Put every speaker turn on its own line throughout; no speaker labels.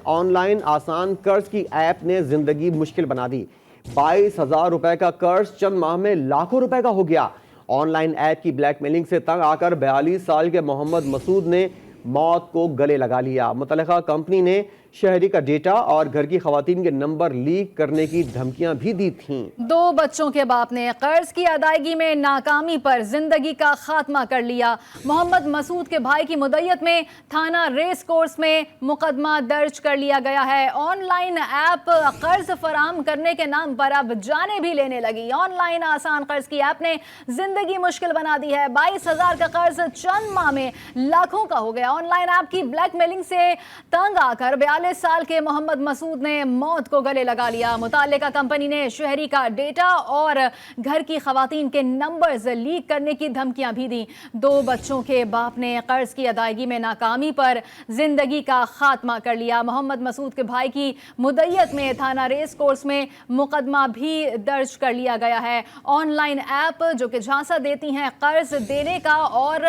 On line آسان قرض کی ایپ نے زندگی مشکل بنا دی۔ 22,000 روپے کا قرض چند ماہ میں لاکھوں روپے کا ہو گیا۔ آن لائن ایپ کی بلیک میلنگ سے تنگ آ کر 42 سال کے محمد مسعود نے موت کو گلے لگا لیا۔ متعلقہ کمپنی نے شہری کا ڈیٹا اور گھر کی خواتین کے نمبر لیک کرنے کی دھمکیاں بھی دی تھیں۔
2 بچوں کے باپ نے قرض کی ادائیگی میں ناکامی پر زندگی کا خاتمہ کر لیا۔ محمد مسعود کے بھائی کی مدیت میں تھانہ ریس کورس میں مقدمہ درج کر لیا گیا ہے۔ آن لائن ایپ قرض فراہم کرنے کے نام پر اب جانیں بھی لینے لگی۔ آن لائن آسان قرض کی ایپ نے زندگی مشکل بنا دی ہے۔ 22,000 کا قرض چند ماہ میں لاکھوں کا ہو گیا۔ آن لائن ایپ کی بلیک میلنگ سے تنگ آ کر 42 سال کے محمد مسعود نے موت کو گلے لگا لیا۔ متعلقہ کمپنی نے شہری کا ڈیٹا اور گھر کی خواتین کے نمبرز لیک کرنے کی دھمکیاں بھی دیں۔ 2 بچوں کے باپ نے قرض کی ادائیگی میں ناکامی پر زندگی کا خاتمہ کر لیا۔ محمد مسعود کے بھائی کی مدیت میں تھانہ ریس کورس میں مقدمہ بھی درج کر لیا گیا ہے۔ آن لائن ایپ جو کہ جھانسا دیتی ہیں قرض دینے کا اور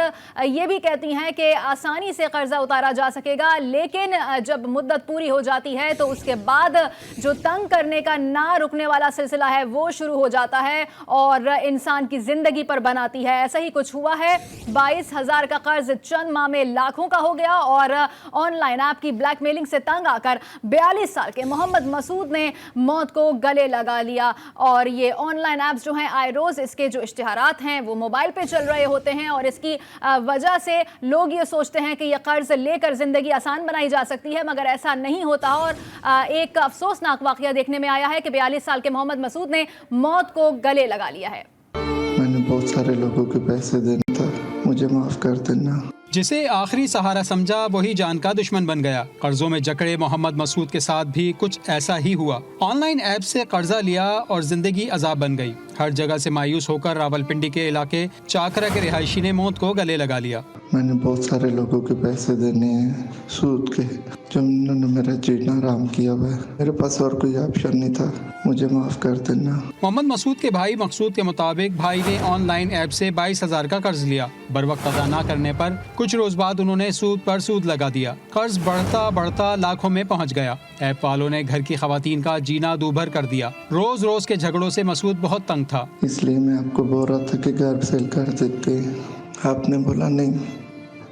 یہ بھی کہتی ہیں کہ آسانی سے قرضہ اتارا جا سکے گا، لیکن جب مدت پوری ہو جاتی ہے تو اس کے بعد جو تنگ کرنے کا نہ رکنے والا سلسلہ ہے وہ شروع ہو جاتا ہے اور انسان کی زندگی پر بناتی ہے۔ ایسا ہی کچھ ہوا ہے۔ 22,000 کا قرض چند ماہ میں لاکھوں کا ہو گیا اور آن لائن ایپ کی بلیک میلنگ سے تنگ آ کر 42 سال کے محمد مسعود نے موت کو گلے لگا لیا۔ اور یہ آن لائن ایپس جو ہیں آئے روز اس کے جو اشتہارات ہیں وہ موبائل پہ چل رہے ہوتے ہیں اور اس کی وجہ سے لوگ یہ سوچتے ہیں کہ یہ قرض لے کر زندگی آسان بنائی جا سکتی ہے، مگر ایسا نہیں ہوتا۔ اور ایک افسوسناک واقعہ دیکھنے میں آیا ہے کہ 42 سال کے محمد مسعود نے موت کو گلے لگا لیا ہے۔
میں نے بہت سارے لوگوں کے پیسے دینا تھا، مجھے معاف کر دینا۔
جسے آخری سہارا سمجھا وہی جان کا دشمن بن گیا۔ قرضوں میں جکڑے محمد مسعود کے ساتھ بھی کچھ ایسا ہی ہوا۔ آن لائن ایپ سے قرضہ لیا اور زندگی عذاب بن گئی۔ ہر جگہ سے مایوس ہو کر راولپنڈی کے علاقے چاکرا کے رہائشی نے موت کو گلے لگا لیا۔
میں نے بہت سارے لوگوں کے پیسے دینے ہیں سود کے، جو انہوں نے میرا جینا حرام کیا ہوا ہے۔ میرے پاس اور کوئی آپشن نہیں تھا، مجھے معاف کر دینا۔
محمد مسعود کے بھائی مقصود کے مطابق بھائی نے آن لائن ایپ سے 22,000 کا قرض لیا۔ بروقت ادا نہ کرنے پر کچھ روز بعد انہوں نے سود پر سود لگا دیا۔ قرض بڑھتا بڑھتا لاکھوں میں پہنچ گیا۔ ایپ والوں نے گھر کی خواتین کا جینا دوبھر کر دیا۔ روز روز کے جھگڑوں سے مسعود بہت تنگ تھا۔
اس لیے میں آپ کو بول رہا تھا کہ گھر سیل کر دیتے، آپ نے بولا نہیں،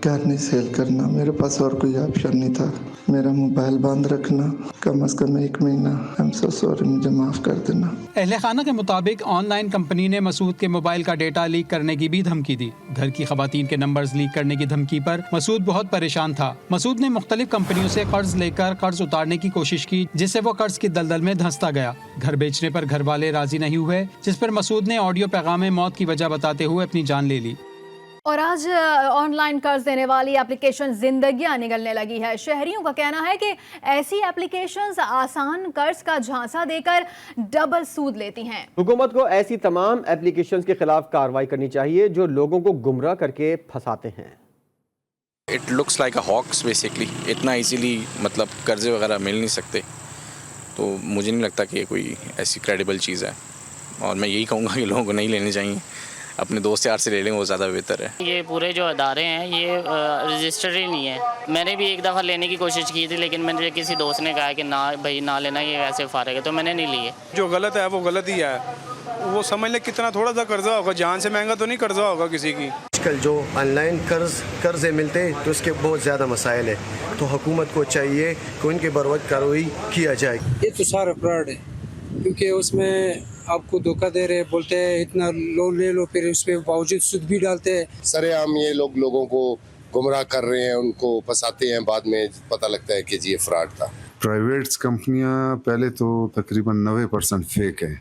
گھر نہیں سیل کرنا۔ میرے پاس اور کوئی آپشن نہیں تھا، میرا موبائل بند رکھنا کم از کم 1 مہینہ۔ I'm so sorry، مجھے معاف کر دینا۔
اہل خانہ کے مطابق آن لائن کمپنی نے مسعود کے موبائل کا ڈیٹا لیک کرنے کی بھی دھمکی دی۔ گھر کی خواتین کے نمبرز لیک کرنے کی دھمکی پر مسعود بہت پریشان تھا۔ مسعود نے مختلف کمپنیوں سے قرض لے کر قرض اتارنے کی کوشش کی، جس سے وہ قرض کی دلدل میں دھنستا گیا۔ گھر بیچنے پر گھر والے راضی نہیں ہوئے، جس پر مسعود نے آڈیو پیغام میں موت کی وجہ بتاتے ہوئے اپنی جان لے لی۔
اور آج آن لائن قرض دینے والی اپلیکیشن زندگیاں نگلنے لگی ہے۔ شہریوں کا کہنا ہے کہ ایسی اپلیکیشنز آسان قرض کا جھانسا دے کر ڈبل سود لیتی ہیں۔
حکومت کو ایسی تمام اپلیکیشنز کے خلاف کارروائی کرنی چاہیے جو لوگوں کو گمراہ کر کے پھنساتے ہیں۔
It looks like a ہاکس basically, اتنا ایزیلی مطلب قرضے وغیرہ مل نہیں سکتے، تو مجھے نہیں لگتا کہ کوئی ایسی کریڈیبل چیز ہے، اور میں یہی کہوں گا کہ لوگوں کو نہیں لینے چاہیے، اپنے دوست یار سے لے لیں، وہ زیادہ بہتر ہے۔
یہ پورے جو ادارے ہیں یہ رجسٹرڈ ہی نہیں ہے۔ میں نے بھی ایک دفعہ لینے کی کوشش کی تھی، لیکن مجھے کسی دوست نے کہا کہ نہ بھائی نہ لینا، یہ ویسے فارغ ہے، تو میں نے نہیں لیے۔
جو غلط ہے وہ غلط ہی ہے، وہ سمجھ لیں کتنا تھوڑا سا قرضہ ہوگا، جان سے مہنگا تو نہیں قرضہ ہوگا کسی کی۔
آج کل جو آن لائن قرضے ملتے ہیں تو اس کے بہت زیادہ مسائل ہیں، تو حکومت کو چاہیے کہ ان کے بروقت کارروائی کیا جائے۔
یہ تو سارا فراڈ ہے، کیونکہ اس میں آپ کو دھوکہ دے رہے، بولتے ہیں اتنا لون لے لو، پھر اس پہ باوجود سود بھی ڈالتے ہیں۔
سرے عام یہ لوگ لوگوں کو گمراہ کر رہے ہیں، ان کو پھنساتے ہیں، بعد میں پتہ لگتا ہے کہ جی یہ فراڈ تھا۔
پرائیویٹس کمپنیاں پہلے تو تقریباً 90% فیک ہیں،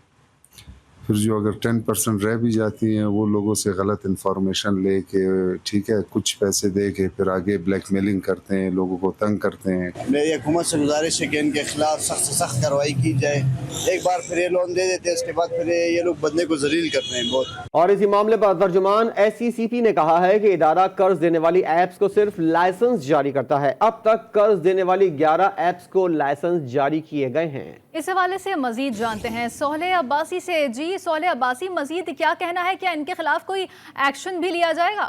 پھر جو اگر 10% رہ بھی جاتی ہیں وہ لوگوں سے غلط انفارمیشن لے کے ٹھیک ہے کچھ پیسے دے کے پھر آگے بلیک میلنگ کرتے ہیں، لوگوں کو تنگ کرتے ہیں۔
میری حکومت سے گزارش ہے کہ ان کے خلاف سخت سے سخت کارروائی کی جائے۔ ایک بار پھر یہ لون دے دیتے ہیں، اس کے بعد پھر یہ لوگ بندے کو ذلیل کرتے ہیں بہت۔
اور اسی معاملے پر ترجمان SCCP نے کہا ہے کہ ادارہ قرض دینے والی ایپس کو صرف لائسنس جاری کرتا ہے۔ اب تک قرض دینے والی 11 ایپس کو لائسنس جاری کیے گئے ہیں۔
اس حوالے سے مزید جانتے ہیں صالح عباسی سے۔ جی صالح عباسی، مزید کیا کہنا ہے؟ کیا ان کے خلاف کوئی ایکشن بھی لیا جائے گا؟